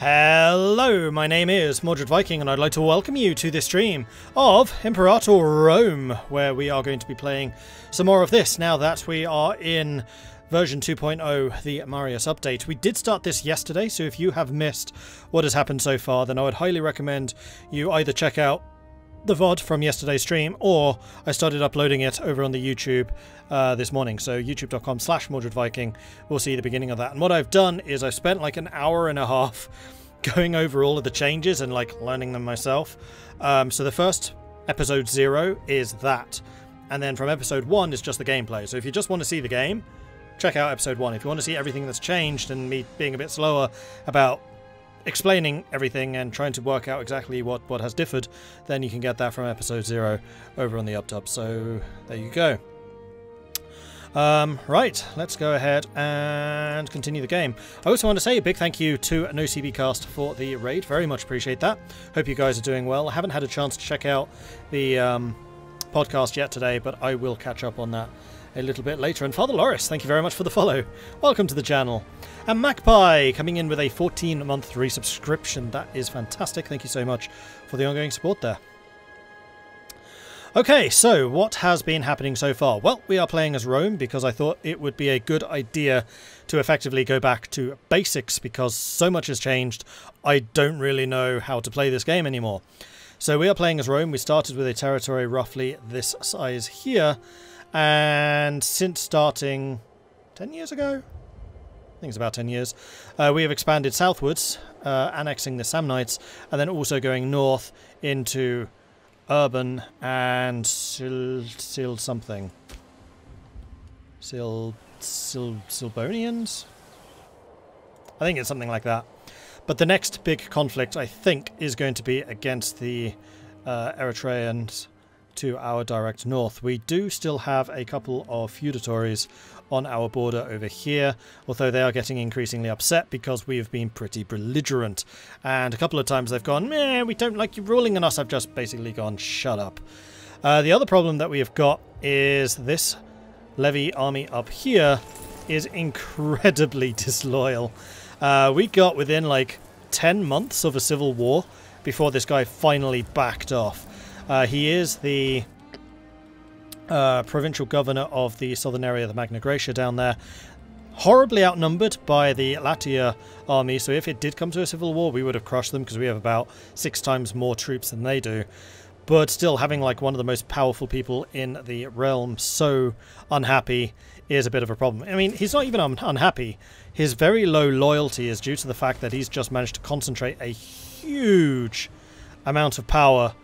Hello, my name is Mordred Viking and I'd like to welcome you to this stream of Imperator Rome, where we are going to be playing some more of this now that we are in version 2.0, the Marius update. We did start this yesterday, so if you have missed what has happened so far, then I would highly recommend you either check out the VOD from yesterday's stream, or I started uploading it over on the YouTube this morning. So youtube.com/MordredViking will see the beginning of that. And what I've done is I've spent like an hour and a half going over all of the changes and like learning them myself. So the first episode 0 is that, and then from episode 1 is just the gameplay. So if you just want to see the game, check out episode 1. If you want to see everything that's changed and me being a bit slower about explaining everything and trying to work out exactly what has differed, then you can get that from episode 0 over on the UpTub. So there you go. Right, let's go ahead and continue the game. I also want to say a big thank you to NoCBcast for the raid. Very much appreciate that. Hope you guys are doing well. I haven't had a chance to check out the podcast yet today, but I will catch up on that a little bit later. And Father Loris, thank you very much for the follow. Welcome to the channel. And Magpie coming in with a 14-month resubscription. That is fantastic. Thank you so much for the ongoing support there. Okay, so what has been happening so far? Well, we are playing as Rome because I thought it would be a good idea to effectively go back to basics because so much has changed. I don't really know how to play this game anymore. So we are playing as Rome. We started with a territory roughly this size here. And since starting 10 years ago, I think it's about 10 years, we have expanded southwards, annexing the Samnites, and then also going north into Urban and Silbonians? I think it's something like that. But the next big conflict, I think, is going to be against the Eritreans to our direct north. We do still have a couple of feudatories on our border over here, although they are getting increasingly upset because we have been pretty belligerent. And a couple of times they've gone, meh, we don't like you ruling on us. I've just basically gone, shut up. The other problem that we have got is this Levy army up here is incredibly disloyal. We got within like 10 months of a civil war before this guy finally backed off. He is the provincial governor of the southern area of the Magna Graecia down there. Horribly outnumbered by the Latia army, so if it did come to a civil war, we would have crushed them because we have about 6 times more troops than they do. But still, having like one of the most powerful people in the realm so unhappy is a bit of a problem. I mean, he's not even unhappy. His very low loyalty is due to the fact that he's just managed to concentrate a huge amount of power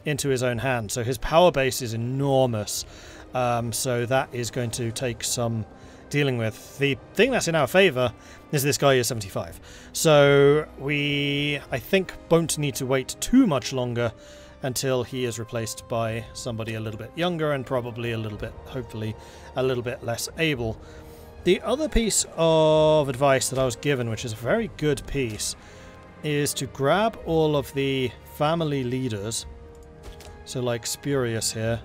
into his own hand. So his power base is enormous. So that is going to take some dealing with. The thing that's in our favour is this guy is 75. So we, I think, won't need to wait too much longer until he is replaced by somebody a little bit younger and probably a little bit, hopefully, a little bit less able. The other piece of advice that I was given, which is a very good piece, is to grab all of the family leaders, so like Spurious here,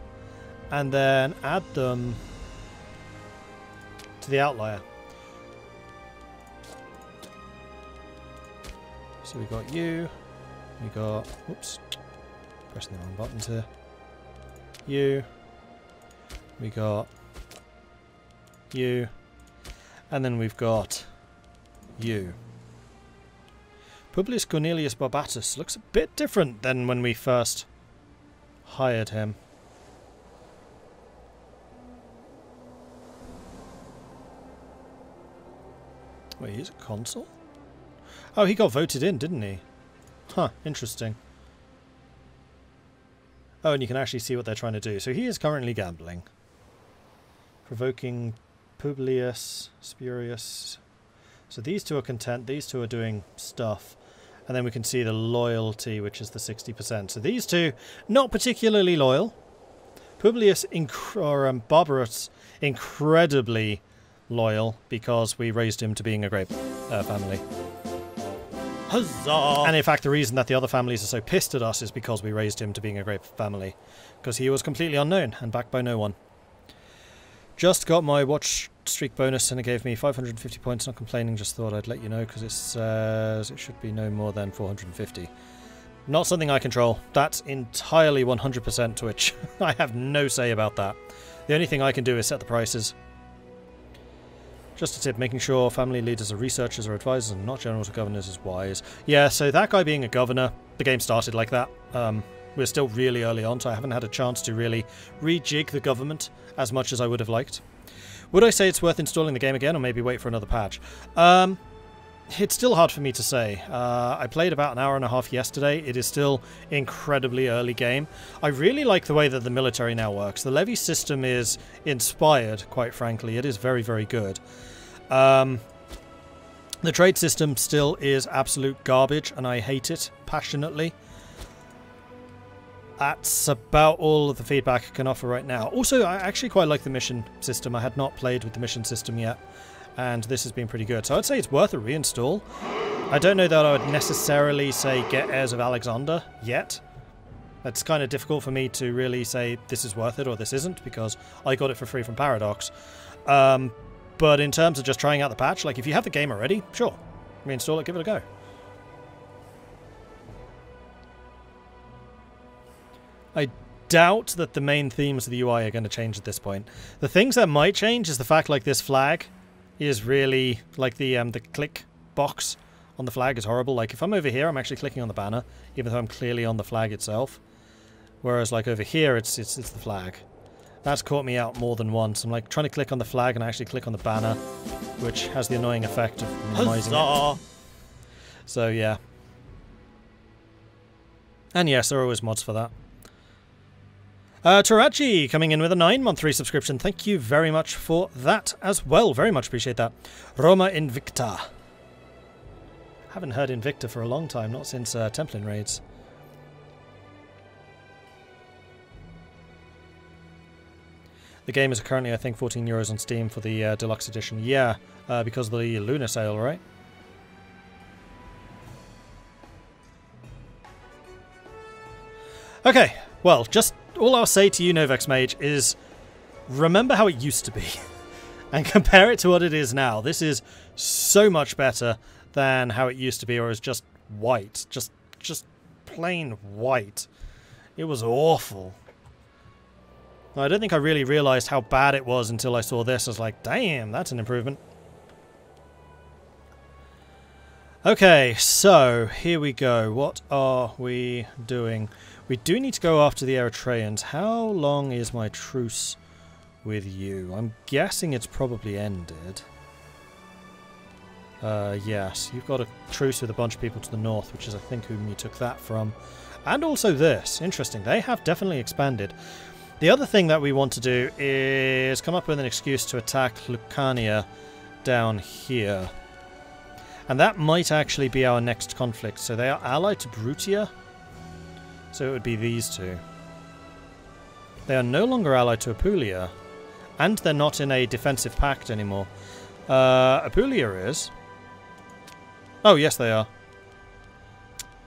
and then add them to the outlier. So we got you, we got, whoops, pressing the wrong buttons here, you, we got you, and then we've got you. Publius Cornelius Barbatus looks a bit different than when we first hired him. Wait, he's a consul? Oh, he got voted in, didn't he? Huh, interesting. Oh, and you can actually see what they're trying to do. So he is currently gambling. Provoking Publius, Spurious. So these two are content, these two are doing stuff. And then we can see the loyalty, which is the 60%. So these two, not particularly loyal. Publius Barbarus, incredibly loyal, because we raised him to being a great family. Huzzah! And in fact, the reason that the other families are so pissed at us is because we raised him to being a great family. Because he was completely unknown and backed by no one. Just got my Watch streak bonus and it gave me 550 points. Not complaining, just thought I'd let you know because it says it should be no more than 450. Not something I control. That's entirely 100% Twitch. I have no say about that. The only thing I can do is set the prices. Just a tip, making sure family leaders are researchers or advisors and not generals or governors is wise. Yeah, so that guy being a governor, the game started like that. We're still really early on, so I haven't had a chance to really rejig the government as much as I would have liked. Would I say it's worth installing the game again, or maybe wait for another patch? It's still hard for me to say. I played about an hour and a half yesterday. It is still incredibly early game. I really like the way that the military now works. The levy system is inspired, quite frankly. It is very, very good. The trade system still is absolute garbage, and I hate it passionately. That's about all of the feedback I can offer right now. Also, I actually quite like the mission system. I had not played with the mission system yet, and this has been pretty good. So I'd say it's worth a reinstall. I don't know that I would necessarily say get Heirs of Alexander yet. It's kind of difficult for me to really say this is worth it or this isn't, because I got it for free from Paradox. But in terms of just trying out the patch, like if you have the game already, sure, reinstall it, give it a go. I doubt that the main themes of the UI are going to change at this point. The things that might change is the fact like this flag is really like the click box on the flag is horrible. Like if I'm over here, I'm actually clicking on the banner, even though I'm clearly on the flag itself. Whereas like over here, it's the flag. That's caught me out more than once. I'm like trying to click on the flag and I actually click on the banner, which has the annoying effect of minimizing it. So yeah. And yes, there are always mods for that. Tarachi coming in with a 9-month resubscription. Thank you very much for that as well. Very much appreciate that. Roma Invicta. Haven't heard Invicta for a long time, not since Templin raids. The game is currently, I think, €14 on Steam for the deluxe edition. Yeah, because of the Lunar sale, right? Okay, well, just all I'll say to you, Novex Mage, is remember how it used to be and compare it to what it is now. This is so much better than how it used to be, or is just white. Just plain white. It was awful. I don't think I really realized how bad it was until I saw this. I was like, damn, that's an improvement. Okay, so here we go. What are we doing? We do need to go after the Eritreans. How long is my truce with you? I'm guessing it's probably ended. Yes, you've got a truce with a bunch of people to the north, which is, I think, whom you took that from. And also this. Interesting. They have definitely expanded. The other thing that we want to do is come up with an excuse to attack Lucania down here. And that might actually be our next conflict. So they are allied to Brutia. So it would be these two. They are no longer allied to Apulia. And they're not in a defensive pact anymore. Apulia is. Oh, yes, they are.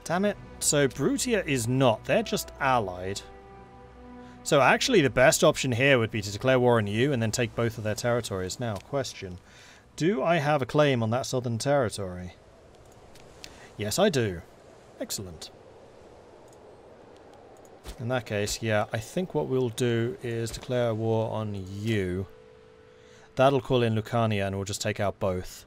Damn it. So Brutia is not. They're just allied. So actually the best option here would be to declare war on you and then take both of their territories. Now, question. Do I have a claim on that southern territory? Yes, I do. Excellent. In that case, yeah, I think what we'll do is declare war on you. That'll call in Lucania and we'll just take out both.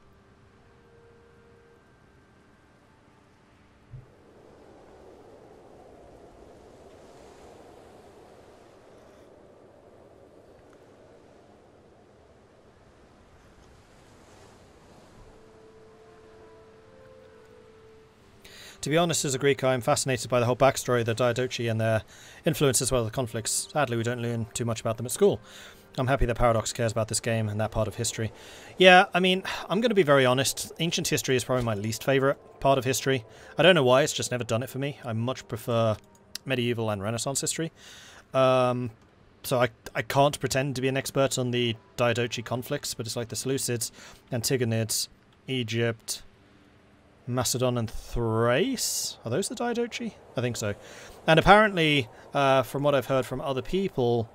To be honest, as a Greek, I am fascinated by the whole backstory of the Diadochi and their influence as well as the conflicts. Sadly, we don't learn too much about them at school. I'm happy that Paradox cares about this game and that part of history. Yeah, I mean, I'm going to be very honest. Ancient history is probably my least favourite part of history. I don't know why, it's just never done it for me. I much prefer medieval and Renaissance history. So I can't pretend to be an expert on the Diadochi conflicts, but it's like the Seleucids, Antigonids, Egypt, Macedon and Thrace? Are those the Diadochi? I think so. And apparently, from what I've heard from other people,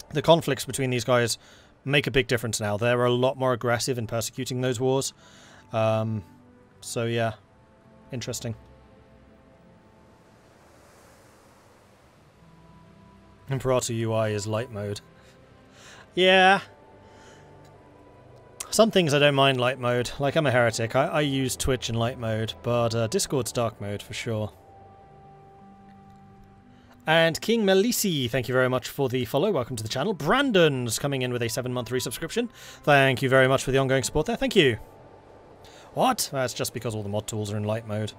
the conflicts between these guys make a big difference now. They're a lot more aggressive in persecuting those wars. So yeah, interesting. Imperator UI is light mode. Yeah. Some things I don't mind light mode. Like, I'm a heretic. I use Twitch in light mode, but Discord's dark mode for sure. And King Melisi, thank you very much for the follow. Welcome to the channel. Brandon's coming in with a 7-month resubscription. Thank you very much for the ongoing support there. Thank you. What? That's just because all the mod tools are in light mode.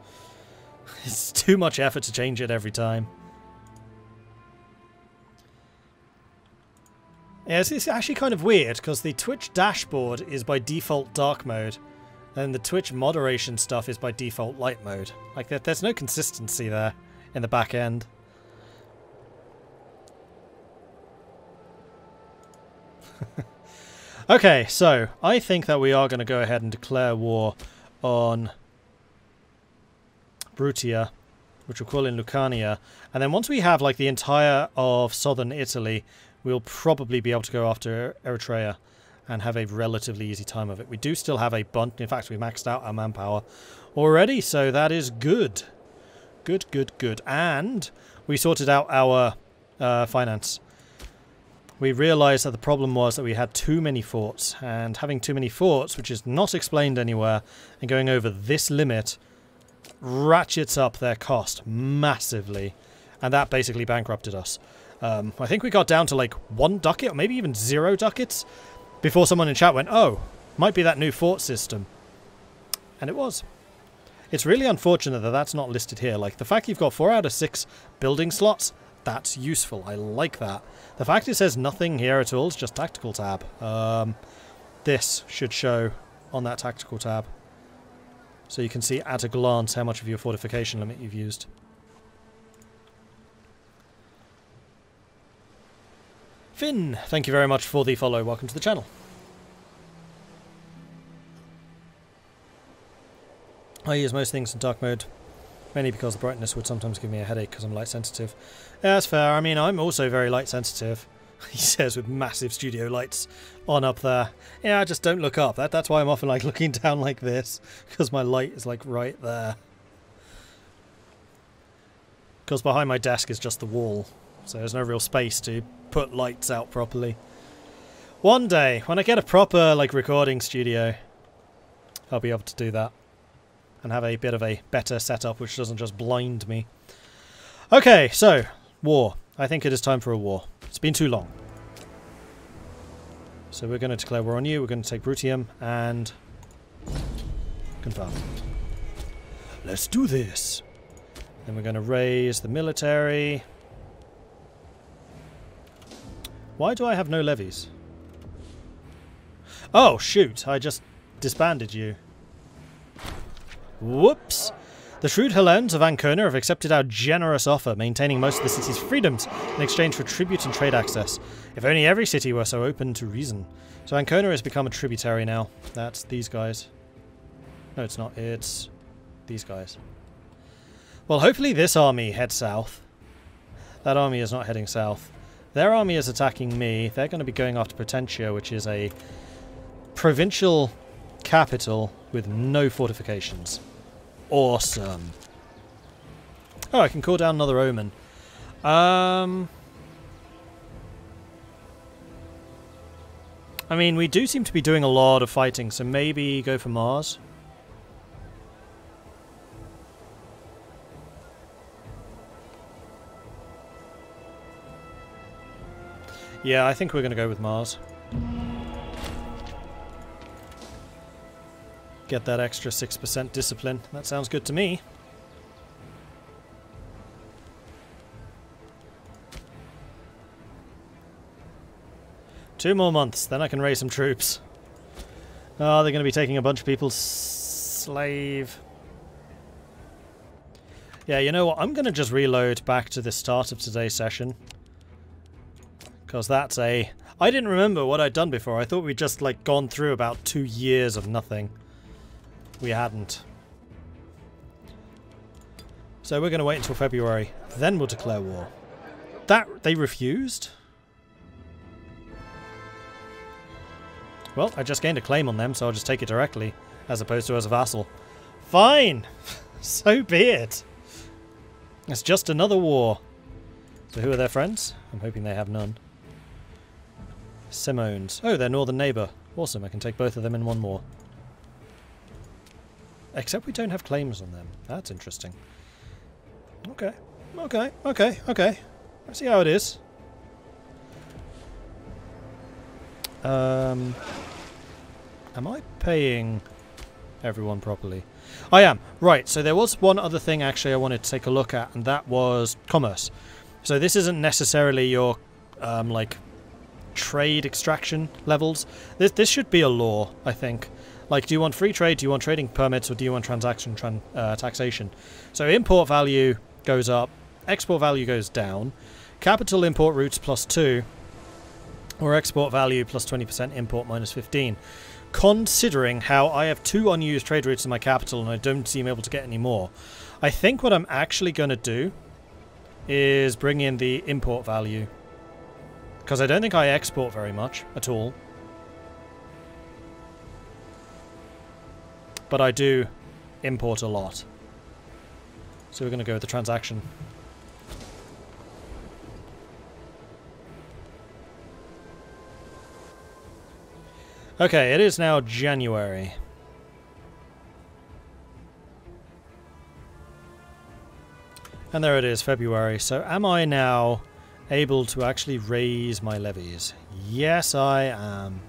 It's too much effort to change it every time. Yeah, it's actually kind of weird, because the Twitch dashboard is by default dark mode, and the Twitch moderation stuff is by default light mode. Like, there's no consistency there in the back end. Okay, so I think that we are going to go ahead and declare war on Brutia, which we'll call in Lucania, and then once we have like the entire of southern Italy, we'll probably be able to go after Eritrea and have a relatively easy time of it. We do still have a bunch. In fact, we maxed out our manpower already, so that is good. Good, good, good. And we sorted out our finance. We realised that the problem was that we had too many forts, and having too many forts, which is not explained anywhere, and going over this limit ratchets up their cost massively, and that basically bankrupted us. I think we got down to like 1 ducat, or maybe even 0 ducats, before someone in chat went, oh, might be that new fort system. And it was. It's really unfortunate that that's not listed here. Like, the fact you've got 4 out of 6 building slots, that's useful. I like that. The fact it says nothing here at all is just tactical tab. This should show on that tactical tab. So you can see at a glance how much of your fortification limit you've used. Finn, thank you very much for the follow. Welcome to the channel. I use most things in dark mode, mainly because the brightness would sometimes give me a headache because I'm light sensitive. Yeah, that's fair. I mean, I'm also very light sensitive, he says, with massive studio lights on up there. Yeah, I just don't look up. That's why I'm often like looking down like this, because my light is like right there. Because behind my desk is just the wall, so there's no real space to put lights out properly. One day, when I get a proper like recording studio, I'll be able to do that and have a bit of a better setup which doesn't just blind me. Okay, so war. I think it is time for a war. It's been too long. So we're going to declare war on you. We're going to take Brutium and confirm. Let's do this. Then we're going to raise the military. Why do I have no levies? Oh, shoot. I just disbanded you. Whoops. The shrewd Hellenes of Ancona have accepted our generous offer, maintaining most of the city's freedoms in exchange for tribute and trade access. If only every city were so open to reason. So Ancona has become a tributary now. That's these guys. No, it's not. It's these guys. Well, hopefully this army heads south. That army is not heading south. Their army is attacking me. They're going to be going after Potentia, which is a provincial capital with no fortifications. Awesome. Oh, I can call down another omen. I mean, we do seem to be doing a lot of fighting, so maybe go for Mars. Yeah, I think we're going to go with Mars. Get that extra 6% discipline. That sounds good to me. Two more months, then I can raise some troops. Oh, they're going to be taking a bunch of people's slave. Yeah, you know what? I'm going to just reload back to the start of today's session. Because that's a... I didn't remember what I'd done before. I thought we'd just, like, gone through about 2 years of nothing. We hadn't. So we're going to wait until February. Then we'll declare war. That... they refused? Well, I just gained a claim on them, so I'll just take it directly, as opposed to as a vassal. Fine! So be it! It's just another war. So who are their friends? I'm hoping they have none. Simones. Oh, their northern neighbour. Awesome, I can take both of them in one more. Except we don't have claims on them. That's interesting. Okay. Okay. Okay. Okay. I see how it is. Am I paying everyone properly? I am. Right, so there was one other thing actually I wanted to take a look at, and that was commerce. So this isn't necessarily your, like, trade extraction levels. This should be a law, I think. Like, do you want free trade, do you want trading permits, or do you want transaction taxation? So import value goes up, export value goes down, capital import routes +2, or export value plus 20%, import minus 15. Considering how I have 2 unused trade routes in my capital and I don't seem able to get any more, I think what I'm actually going to do is bring in the import value. Because I don't think I export very much at all. But I do import a lot. So we're going to go with the transaction. Okay, it is now January. And there it is, February. So am I now able to actually raise my levies? Yes, I am.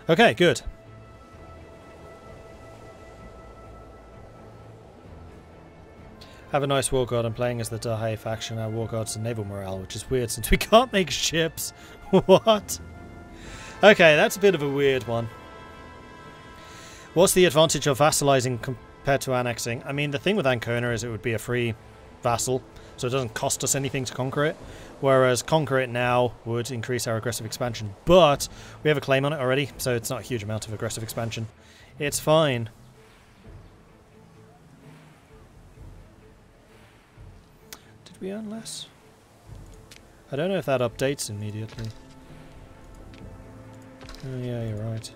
Okay, good. Have a nice war god. I'm playing as the Dahe faction. Our war god's a naval morale, which is weird since we can't make ships. What? Okay, that's a bit of a weird one. What's the advantage of vassalizing compared to annexing? I mean, the thing with Ancona is it would be a free vassal, so it doesn't cost us anything to conquer it, whereas conquer it now would increase our aggressive expansion. But we have a claim on it already, so it's not a huge amount of aggressive expansion. It's fine. Did we earn less? I don't know if that updates immediately. Oh yeah, you're right.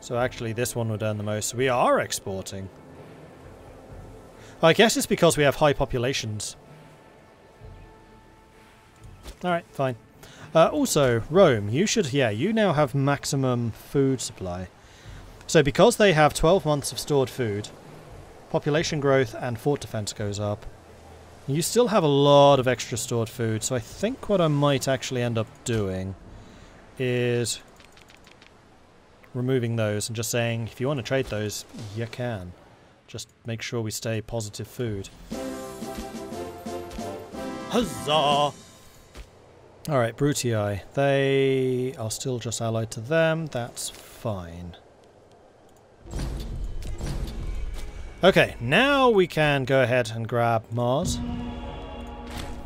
So actually this one would earn the most. So we are exporting. I guess it's because we have high populations. Alright, fine. Also, Rome, you should, yeah, you now have maximum food supply. So because they have 12 months of stored food, population growth and fort defense goes up. You still have a lot of extra stored food, so I think what I might actually end up doing is removing those and just saying, if you want to trade those, you can. Just make sure we stay positive food. Huzzah! Alright, Brutii. They are still just allied to them. That's fine. Okay, now we can go ahead and grab Mars.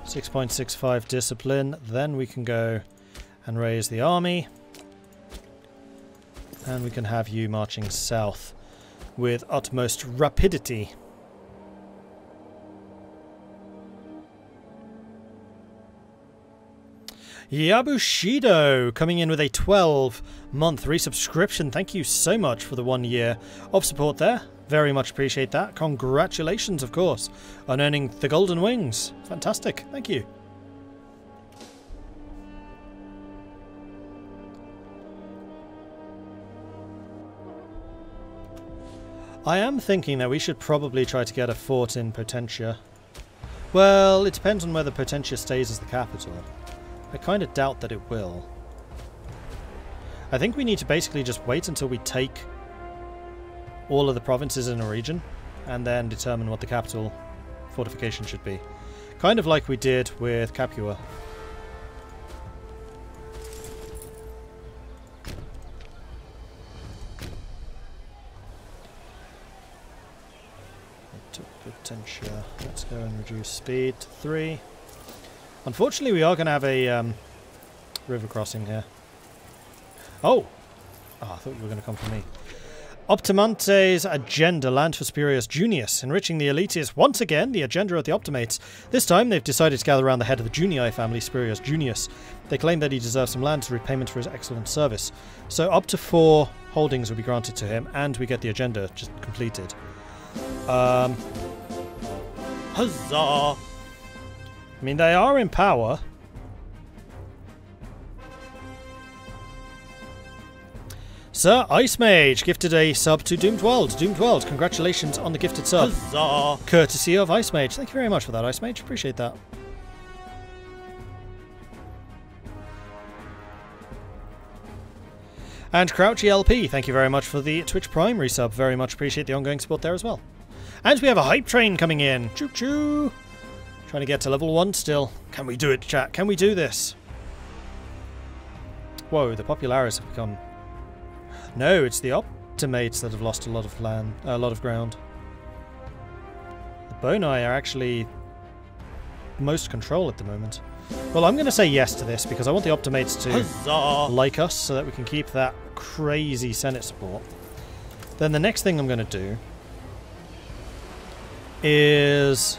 6.65 discipline. Then we can go and raise the army. And we can have you marching south with utmost rapidity. Yabushido coming in with a 12-month resubscription. Thank you so much for the 1 year of support there. Very much appreciate that. Congratulations, of course, on earning the Golden Wings. Fantastic. Thank you. I am thinking that we should probably try to get a fort in Potentia. Well, it depends on whether Potentia stays as the capital. I kind of doubt that it will. I think we need to basically just wait until we take all of the provinces in a region and then determine what the capital fortification should be. Kind of like we did with Capua. Potentia. Let's go and reduce speed to 3. Unfortunately, we are going to have a river crossing here. Oh! Oh, I thought you were going to come for me. Optimante's agenda, land for Spurius Junius, enriching the elites. Once again, the agenda of the Optimates. This time they've decided to gather around the head of the Junii family, Spurius Junius. They claim that he deserves some land as repayment for his excellent service. So up to 4 holdings will be granted to him, and we get the agenda just completed. Huzzah! I mean, they are in power. Sir Ice Mage gifted a sub to Doomed World. Doomed World, congratulations on the gifted sub. Huzzah! Courtesy of Ice Mage. Thank you very much for that, Ice Mage. Appreciate that. And Crouchy LP, thank you very much for the Twitch Prime resub. Very much appreciate the ongoing support there as well. And we have a hype train coming in. Choo choo! Trying to get to level 1 still. Can we do it, chat? Can we do this? Whoa, the Popularis have become... No, it's the Optimates that have lost a lot of land, a lot of ground. The Boni are actually most control at the moment. Well, I'm going to say yes to this because I want the Optimates to like us so that we can keep that crazy Senate support. Then the next thing I'm going to do is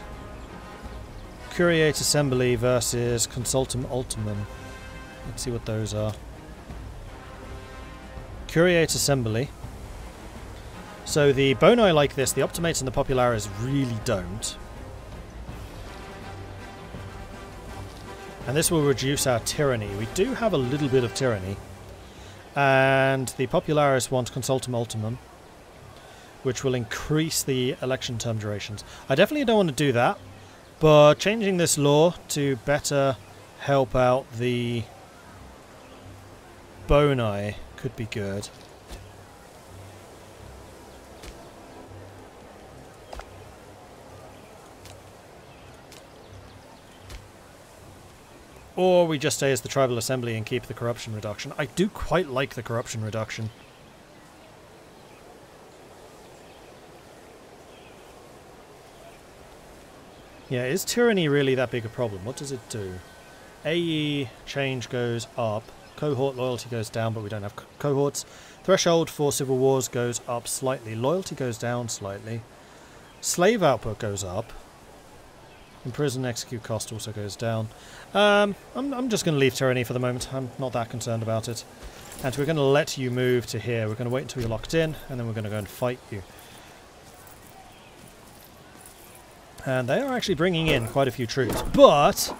Curiate Assembly versus Consultum Ultimum. Let's see what those are. Curiate Assembly. So the Boni like this, the Optimates and the Popularis really don't. And this will reduce our tyranny. We do have a little bit of tyranny. And the Popularis want Consultum Ultimum, which will increase the election term durations. I definitely don't want to do that, but changing this law to better help out the Boni could be good. Or we just stay as the Tribal Assembly and keep the corruption reduction. I do quite like the corruption reduction. Yeah, is tyranny really that big a problem? What does it do? AE change goes up. Cohort loyalty goes down, but we don't have cohorts. Threshold for civil wars goes up slightly. Loyalty goes down slightly. Slave output goes up. Imprison execute cost also goes down. I'm just going to leave tyranny for the moment. I'm not that concerned about it. And we're going to let you move to here. We're going to wait until you're locked in, and then we're going to go and fight you. And they are actually bringing in quite a few troops, but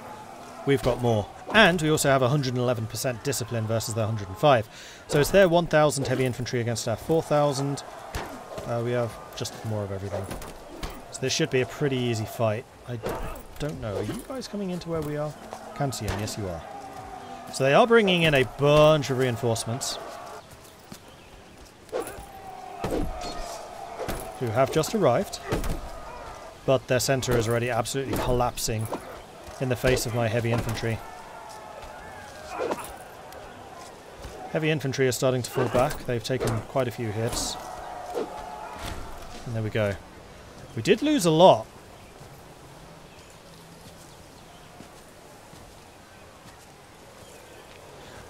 we've got more. And we also have 111% discipline versus their 105. So it's their 1,000 heavy infantry against our 4,000. We have just more of everything. So this should be a pretty easy fight. I don't know. Are you guys coming into where we are? Can't see them. Yes, you are. So they are bringing in a bunch of reinforcements, who have just arrived. But their centre is already absolutely collapsing in the face of my heavy infantry. Heavy infantry are starting to fall back. They've taken quite a few hits. And there we go. We did lose a lot.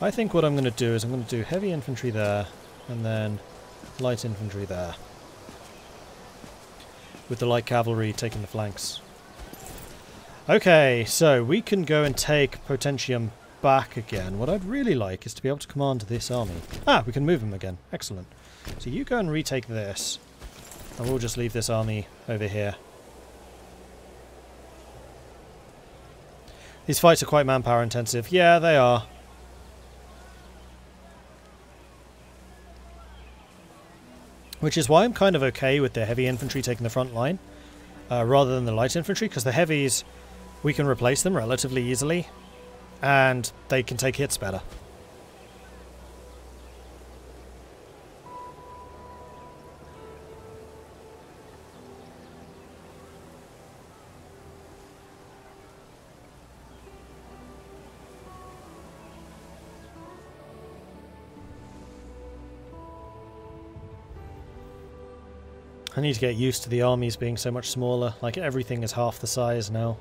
I think what I'm going to do is I'm going to do heavy infantry there, and then light infantry there, with the light cavalry taking the flanks. Okay, so we can go and take Potentia back again. What I'd really like is to be able to command this army. Ah, we can move them again. Excellent. So you go and retake this, and we'll just leave this army over here. These fights are quite manpower intensive. Yeah, they are. Which is why I'm kind of okay with the heavy infantry taking the front line, rather than the light infantry, because the heavies, we can replace them relatively easily, and they can take hits better. I need to get used to the armies being so much smaller, like everything is half the size now.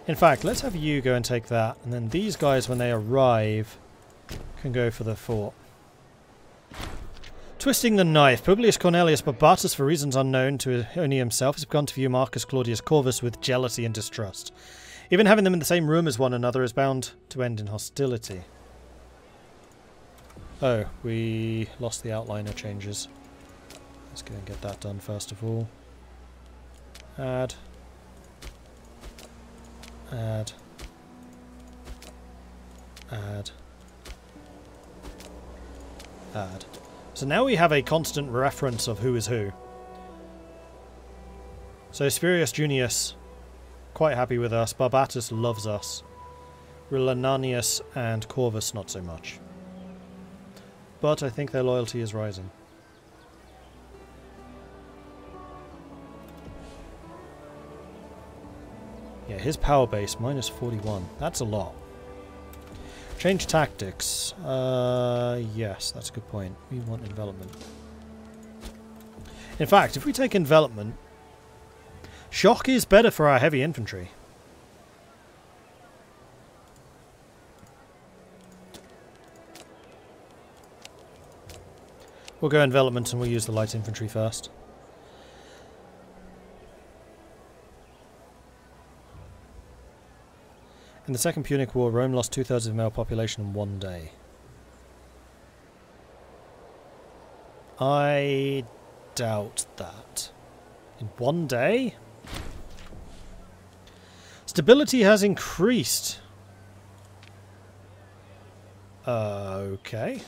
In fact, let's have you go and take that, and then these guys, when they arrive, can go for the fort. Twisting the knife. Publius Cornelius Barbatus, for reasons unknown to only himself, has begun to view Marcus Claudius Corvus with jealousy and distrust. Even having them in the same room as one another is bound to end in hostility. Oh, we lost the outliner changes. Let's go and get that done first of all. Add. Add. Add. Add. So now we have a constant reference of who is who. So Spurius Junius, quite happy with us. Barbatus loves us. Rillananius and Corvus not so much. But I think their loyalty is rising. Yeah, his power base, minus 41. That's a lot. Change tactics. Yes, that's a good point. We want envelopment. In fact, if we take envelopment, shock is better for our heavy infantry. We'll go envelopment and we'll use the light infantry first. In the Second Punic War, Rome lost 2/3 of the male population in one day. I doubt that. In one day? Stability has increased. Okay.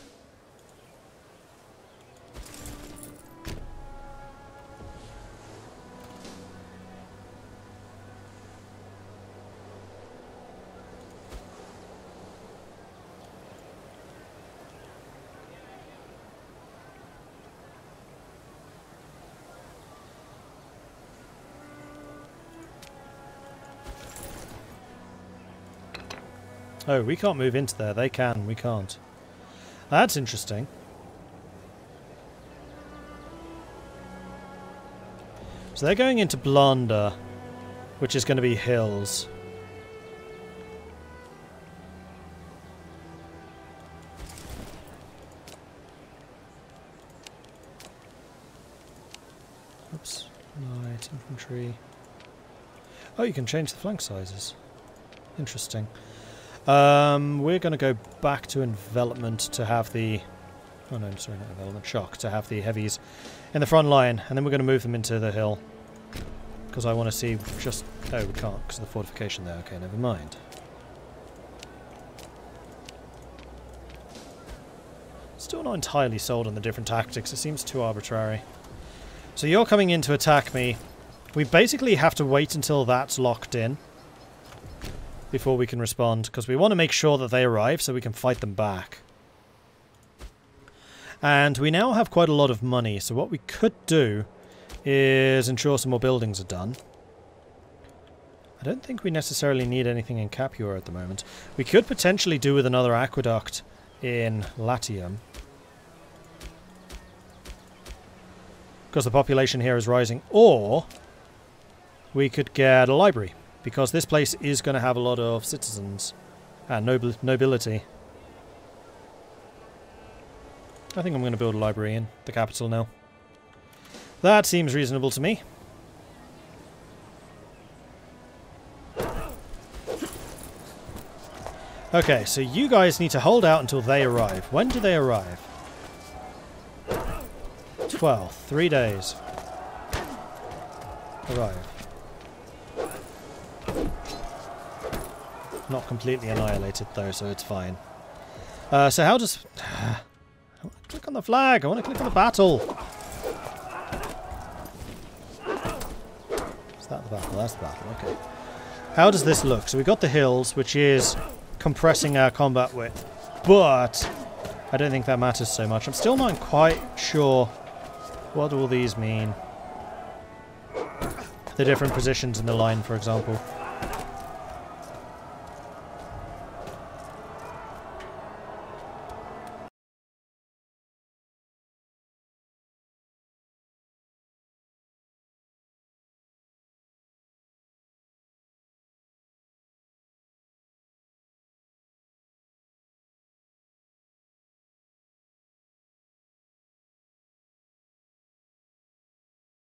Oh, we can't move into there. They can, we can't. That's interesting. So they're going into Blander, which is going to be hills. Oops. Light infantry. Oh, you can change the flank sizes. Interesting. We're going to go back to envelopment to have the... Oh no, sorry, not envelopment. Shock, to have the heavies in the front line. And then we're going to move them into the hill. Because I want to see just... Oh, we can't because of the fortification there. Okay, never mind. Still not entirely sold on the different tactics. It seems too arbitrary. So you're coming in to attack me. We basically have to wait until that's locked in before we can respond, because we want to make sure that they arrive so we can fight them back. And we now have quite a lot of money, so what we could do is ensure some more buildings are done. I don't think we necessarily need anything in Capua at the moment. We could potentially do with another aqueduct in Latium, because the population here is rising, or we could get a library, because this place is going to have a lot of citizens and nobility. I think I'm going to build a library in the capital now. That seems reasonable to me. Okay, so you guys need to hold out until they arrive. When do they arrive? 12. 3 days. Arrive. Not completely annihilated though, so it's fine. So how does... I want to click on the flag! I want to click on the battle! Is that the battle? That's the battle, okay. How does this look? So we've got the hills, which is compressing our combat width, but I don't think that matters so much. I'm still not quite sure what all these mean. The different positions in the line, for example.